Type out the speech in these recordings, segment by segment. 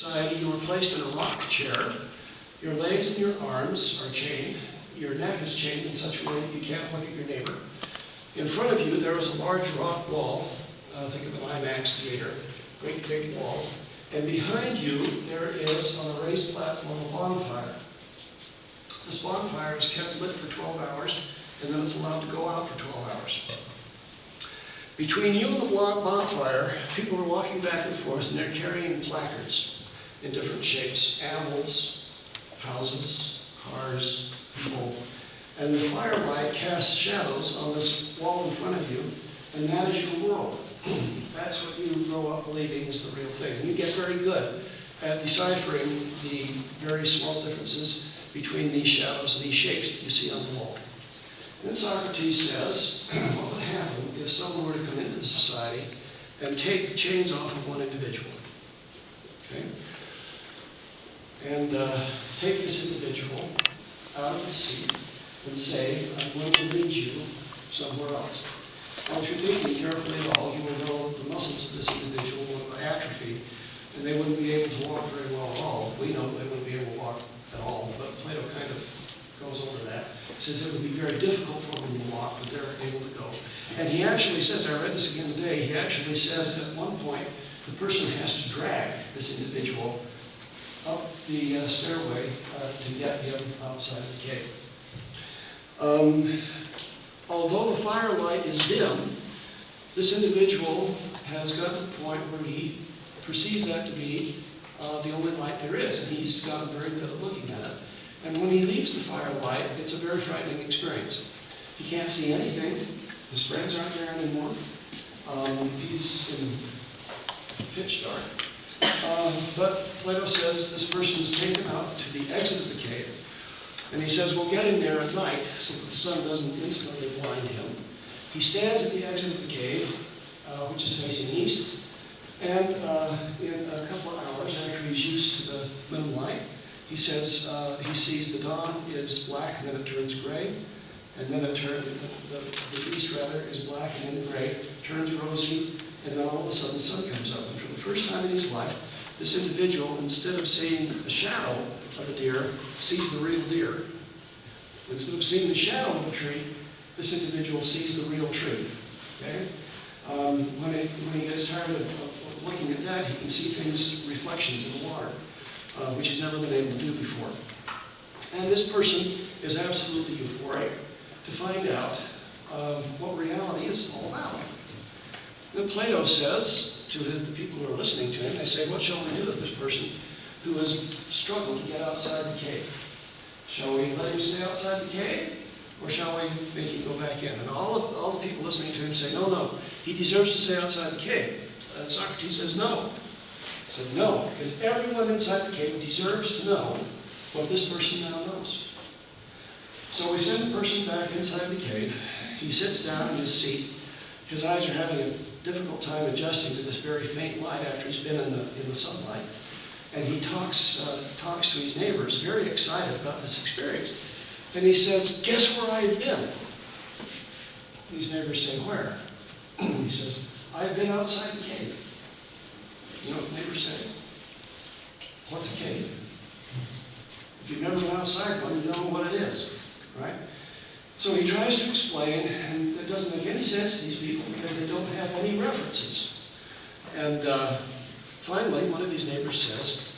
society, you are placed in a rock chair. Your legs and your arms are chained. Your neck is chained in such a way that you can't look at your neighbor. In front of you, there is a large rock wall. Think of an IMAX theater, great big wall. And behind you, there is, on a raised platform, a bonfire. This bonfire is kept lit for 12 hours, and then it's allowed to go out for 12 hours. Between you and the bonfire, people are walking back and forth, and they're carrying placards in different shapes. Animals, houses, cars, people. And the firelight casts shadows on this wall in front of you, and that is your world. That's what you grow up believing is the real thing. And you get very good at deciphering the very small differences between these shadows and these shapes that you see on the wall. And then Socrates says, what would happen if someone were to come into the society and take the chains off of one individual? Okay? And take this individual out of the seat and say, I'm going to lead you somewhere else. Now, if you're thinking carefully at all, you will know that the muscles of this individual will atrophy, and they wouldn't be able to walk very well at all. We know they wouldn't be able to walk at all, but Plato kind of goes over that. He says it would be very difficult for them to walk, but they're able to go. And he actually says, I read this again today, he actually says that at one point, the person has to drag this individual up the stairway to get him outside the cave. Although the firelight is dim, this individual has got to the point where he perceives that to be the only light there is, and he's gotten very good at looking at it. And when he leaves the firelight, it's a very frightening experience. He can't see anything. His friends aren't there anymore. He's in pitch dark. But Plato says this person is taken out to the exit of the cave. And he says, we'll get him there at night so that the sun doesn't instantly blind him. He stands at the exit of the cave, which is facing east. And in a couple of hours, after he's used to the moonlight, he says he sees the dawn is black and then it turns gray. And then it turns, the east rather, is black and then gray, turns rosy, and then all of a sudden the sun comes up. And for the first time in his life, this individual, instead of seeing the shadow of a deer, sees the real deer. Instead of seeing the shadow of a tree, this individual sees the real tree. Okay? When he gets tired of looking at that, he can see things, reflections in the water, which he's never been able to do before. And this person is absolutely euphoric to find out what reality is all about. Then Plato says to the people who are listening to him, they say, what shall we do with this person who has struggled to get outside the cave? Shall we let him stay outside the cave, or shall we make him go back in? And all the people listening to him say, no, no, he deserves to stay outside the cave. Socrates says no. He says no, because everyone inside the cave deserves to know what this person now knows. So we send the person back inside the cave. He sits down in his seat. His eyes are having a difficult time adjusting to this very faint light after he's been in the sunlight. And he talks to his neighbors, very excited about this experience. And he says, guess where I've been? These neighbors say, where? He says, I've been outside the cave. You know what the neighbors say? What's a cave? If you've never been outside one, you don't know what it is, right? So he tries to explain, and it doesn't make any sense to these people because they don't have any references. And finally, one of these neighbors says,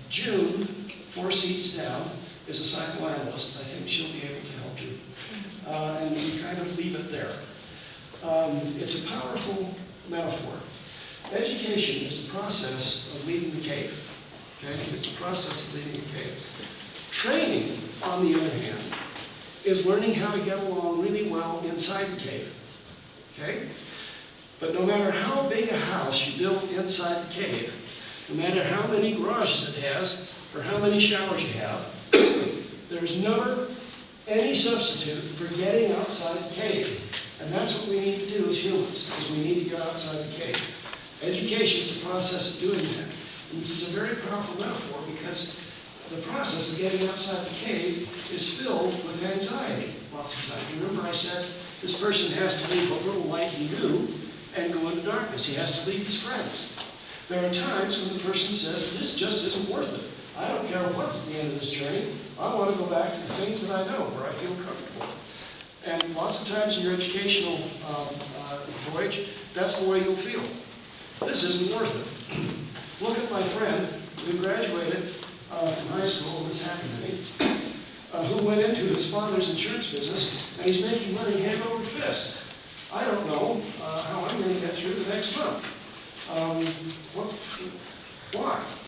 June, 4 seats down, is a psychoanalyst. I think she'll be able to help you. And we kind of leave it there. It's a powerful metaphor. Education is the process of leaving the cave. Okay? It's the process of leaving the cave. Training, on the other hand, is learning how to get along really well inside the cave. Okay? But no matter how big a house you build inside the cave, no matter how many garages it has, or how many showers you have, there's never any substitute for getting outside the cave. And that's what we need to do as humans, is we need to get outside the cave. Education is the process of doing that. And this is a very powerful metaphor because the process of getting outside the cave is filled with anxiety lots of times. Remember I said this person has to leave what little light he knew and go into darkness. He has to leave his friends. There are times when the person says, this just isn't worth it. I don't care what's at the end of this journey. I want to go back to the things that I know, where I feel comfortable. And lots of times in your educational voyage, that's the way you'll feel. This isn't worth it. Look at my friend who graduated from high school, this happened to me, who went into his father's insurance business, and he's making money hand over fist. I don't know how I'm going to get through the next month. Why?